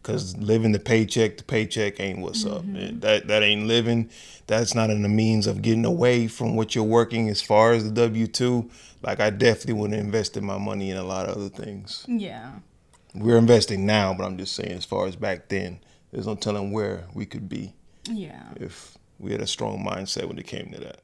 Because living the paycheck to paycheck ain't what's up. That ain't living. That's not in the means of getting away from what you're working as far as the W-2. Like, I definitely would have invested my money in a lot of other things. Yeah. We're investing now, but I'm just saying as far as back then, there's no telling where we could be. Yeah. If we had a strong mindset when it came to that.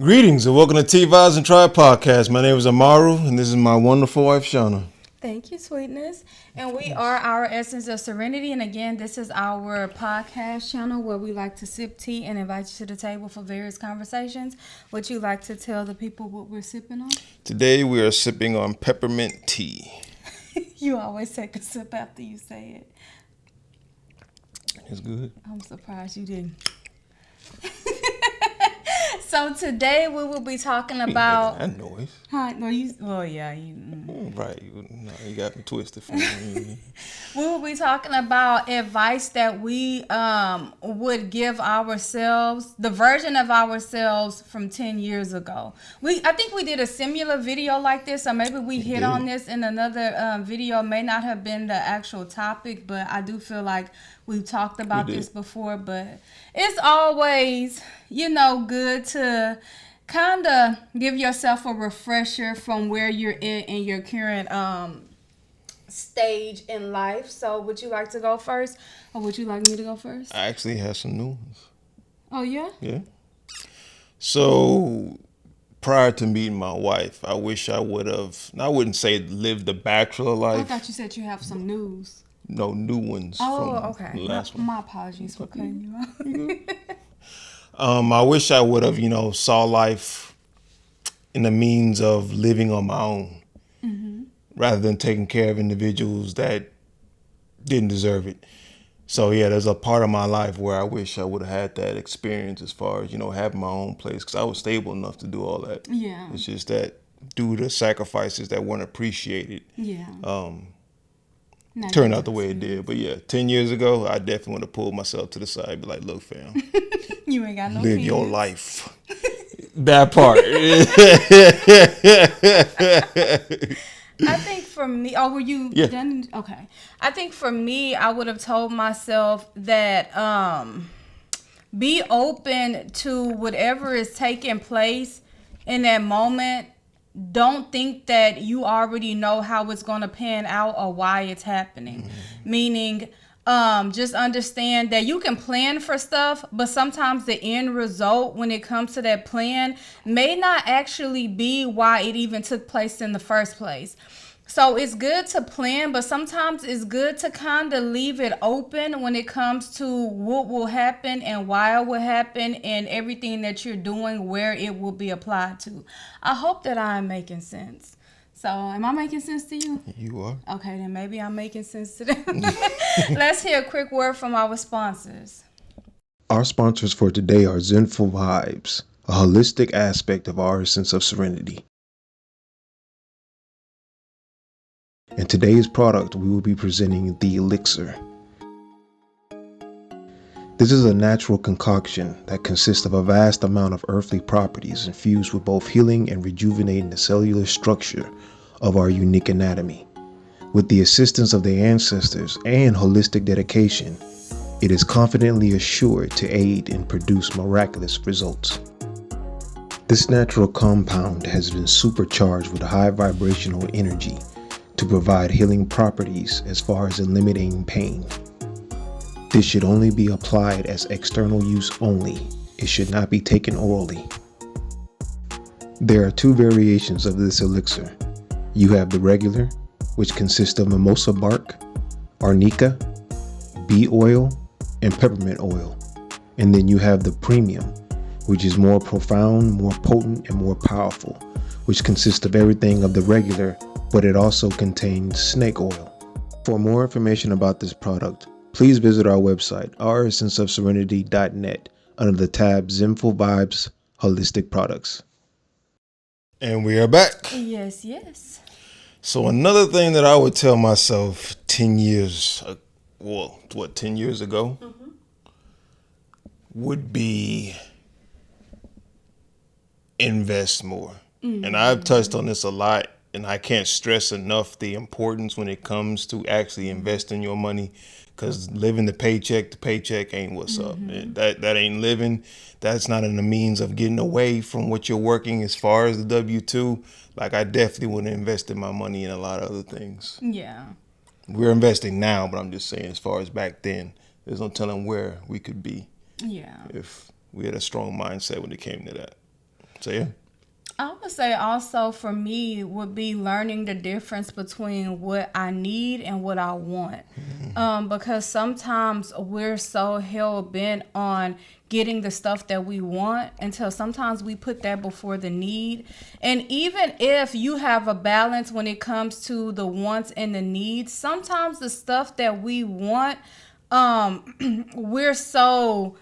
Greetings and welcome to Tea Vybz Tribe Podcast. My name is Amaru and this is my wonderful wife, Shana. Thank you, sweetness. And we are Our Essence of Serenity. And again, this is our podcast channel where we like to sip tea and invite you to the table for various conversations. Would you like to tell the people what we're sipping on? Today we are sipping on Peppermint Tea. You always take a sip after you say it. It's good. I'm surprised you didn't. So today we will be talking about that noise. No, you. Well, yeah, Right. No, you got me twisted for me. We will be talking about advice that we would give ourselves, the version of ourselves from 10 years ago. I think we did a similar video like this, or maybe we hit on this in another video. It may not have been the actual topic, but I do feel like we've talked about this before. But it's always, good to kind of give yourself a refresher from where you're in your current stage in life. So would you like to go first, or would you like me to go first? I actually have some news. Oh, yeah? Yeah. So prior to meeting my wife, I wish I would have, I wouldn't say lived the bachelor life. I thought you said you have some news. No, new ones. Oh, okay. The last one. My apologies for cutting you off. I wish I would have, saw life in the means of living on my own, rather than taking care of individuals that didn't deserve it. So yeah, there's a part of my life where I wish I would have had that experience as far as, having my own place, because I was stable enough to do all that. Yeah. It's just that due to sacrifices that weren't appreciated, turned out the way it did. But yeah, 10 years ago, I definitely would have pulled myself to the side and be like, look, fam, you ain't got no live kids. your life. That part. I think for me, were you done? Okay. I think for me, I would have told myself that be open to whatever is taking place in that moment. Don't think that you already know how it's going to pan out or why it's happening. Meaning, just understand that you can plan for stuff, but sometimes the end result when it comes to that plan may not actually be why it even took place in the first place. So it's good to plan, but sometimes it's good to kind of leave it open when it comes to what will happen and why it will happen and everything that you're doing, where it will be applied to. I hope that I'm making sense. So am I making sense to you? You are. Okay, then maybe I'm making sense to them. Let's hear a quick word from our sponsors. Our sponsors for today are Zenful Vibes, a holistic aspect of Our Essence of Serenity. In today's product, we will be presenting the Elixir. This is a natural concoction that consists of a vast amount of earthly properties infused with both healing and rejuvenating the cellular structure of our unique anatomy. With the assistance of the ancestors and holistic dedication, it is confidently assured to aid and produce miraculous results. This natural compound has been supercharged with high vibrational energy to provide healing properties as far as eliminating pain. This should only be applied as external use only. It should not be taken orally. There are two variations of this elixir. You have the regular, which consists of mimosa bark, arnica, bee oil, and peppermint oil. And then you have the premium, which is more profound, more potent, and more powerful, which consists of everything of the regular, but it also contains snake oil. For more information about this product, please visit our website, ouressenceofserenity.net, under the tab Zenful Vibes Holistic Products. And we are back. Yes, yes. So another thing that I would tell myself 10 years, 10 years ago, would be invest more. And I've touched on this a lot, and I can't stress enough the importance when it comes to actually investing your money, because living the paycheck to paycheck ain't what's up. That ain't living. That's not in the means of getting away from what you're working as far as the W-2. Like, I definitely would have invested my money in a lot of other things. Yeah. We're investing now, but I'm just saying, as far as back then, there's no telling where we could be. Yeah. If we had a strong mindset when it came to that. So, yeah. I would say also for me would be learning the difference between what I need and what I want. Because sometimes we're so hell-bent on getting the stuff that we want until sometimes we put that before the need. And even if you have a balance when it comes to the wants and the needs, sometimes the stuff that we want, we're so,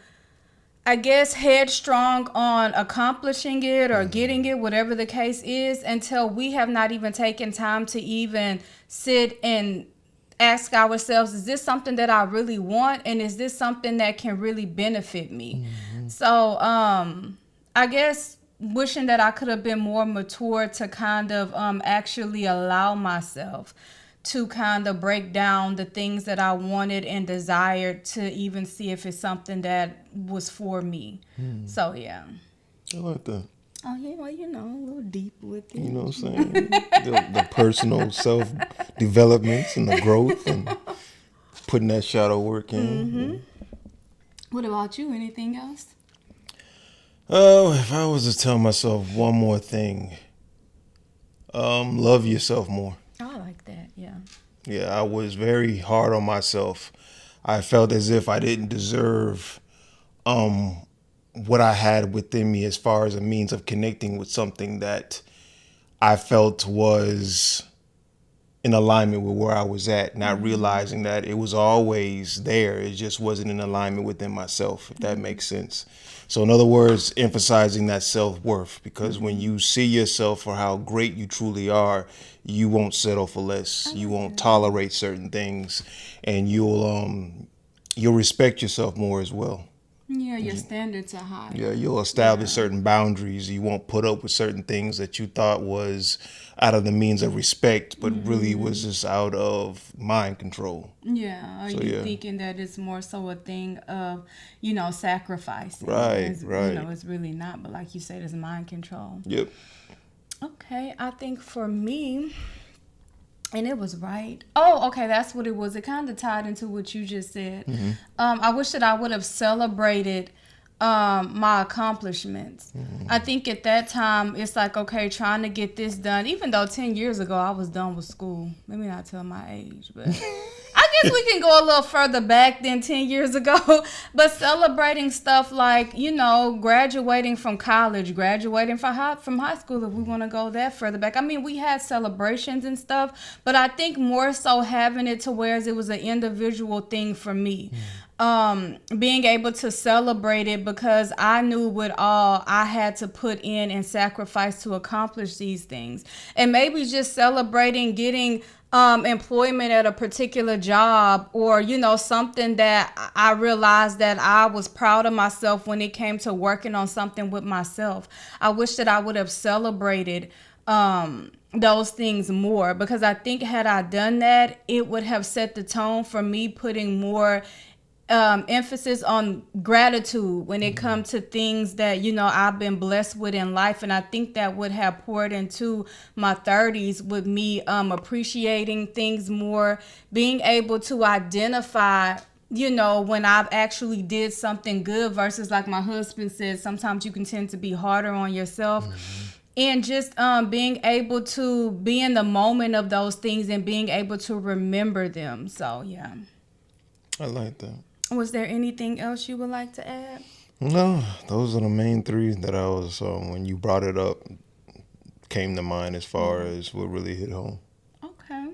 I guess, headstrong on accomplishing it or getting it, whatever the case is, until we have not even taken time to even sit and ask ourselves, is this something that I really want? And is this something that can really benefit me? So I guess wishing that I could have been more mature to kind of actually allow myself to kind of break down the things that I wanted and desired to even see if it's something that was for me. So, yeah. I like that. Oh, yeah, well, you know, a little deep with it. You know what I'm saying? the personal self-developments and the growth and putting that shadow work in. What about you? Anything else? Oh, if I was to tell myself one more thing, love yourself more. I like that, yeah. Yeah, I was very hard on myself. I felt as if I didn't deserve what I had within me as far as a means of connecting with something that I felt was in alignment with where I was at, not realizing that it was always there. It just wasn't in alignment within myself, if that makes sense. So in other words, emphasizing that self-worth, because when you see yourself for how great you truly are, you won't settle for less. You won't tolerate certain things, and you'll respect yourself more as well. Yeah, your standards are high. Yeah, you'll establish certain boundaries. You won't put up with certain things that you thought was out of the means of respect, but really was just out of mind control. Yeah, are you thinking that it's more so a thing of, you know, sacrificing? Right. You know, it's really not, but like you said, it's mind control. Yep. Okay, I think for me, and it was right. Oh, okay, that's what it was. It kind of tied into what you just said. I wish that I would have celebrated my accomplishments. I think at that time, it's like, okay, trying to get this done. Even though 10 years ago, I was done with school. Let me not tell my age, but I guess we can go a little further back than 10 years ago. But celebrating stuff like, you know, graduating from college, graduating from high school, if we want to go that further back. I mean, we had celebrations and stuff, but I think more so having it to where it was an individual thing for me. Being able to celebrate it because I knew what all I had to put in and sacrifice to accomplish these things. And maybe just celebrating getting employment at a particular job, or, you know, something that I realized that I was proud of myself when it came to working on something with myself. I wish that I would have celebrated those things more, because I think had I done that, it would have set the tone for me putting more emphasis on gratitude when it comes to things that, you know, I've been blessed with in life. And I think that would have poured into my 30s with me appreciating things more, being able to identify, you know, when I've actually did something good versus, like my husband said, sometimes you can tend to be harder on yourself. And just being able to be in the moment of those things and being able to remember them. So, yeah. I like that. Was there anything else you would like to add? No, those are the main three that I was, when you brought it up, came to mind as far as what really hit home. Okay.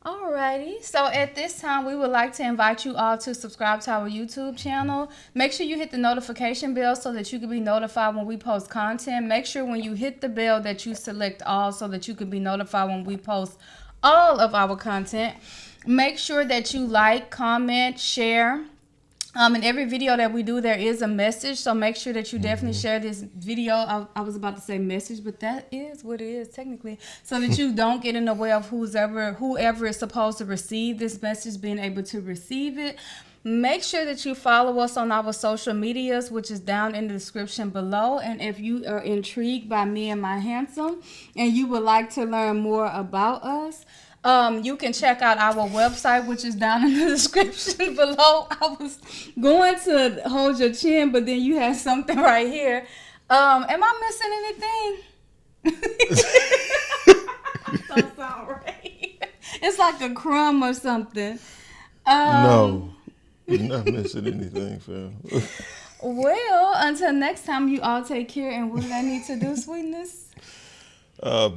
Alrighty. So at this time, we would like to invite you all to subscribe to our YouTube channel. Make sure you hit the notification bell so that you can be notified when we post content. Make sure when you hit the bell that you select all so that you can be notified when we post all of our content. Make sure that you like, comment, share, In every video that we do, there is a message. So make sure that you definitely share this video. I was about to say message, but that is what it is technically. So that you don't get in the way of whoever is supposed to receive this message being able to receive it. Make sure that you follow us on our social medias, which is down in the description below. And if you are intrigued by me and my handsome and you would like to learn more about us, you can check out our website, which is down in the description below. I was going to hold your chin, but then you had something right here. Am I missing anything? So sorry. It's like a crumb or something. No, you're not missing anything, fam. Well, until next time, you all take care. And what do I need to do, sweetness?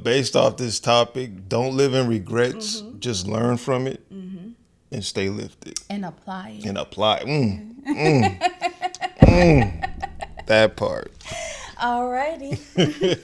Based off this topic, don't live in regrets. Just learn from it and stay lifted. And apply it. And apply. That part. Alrighty.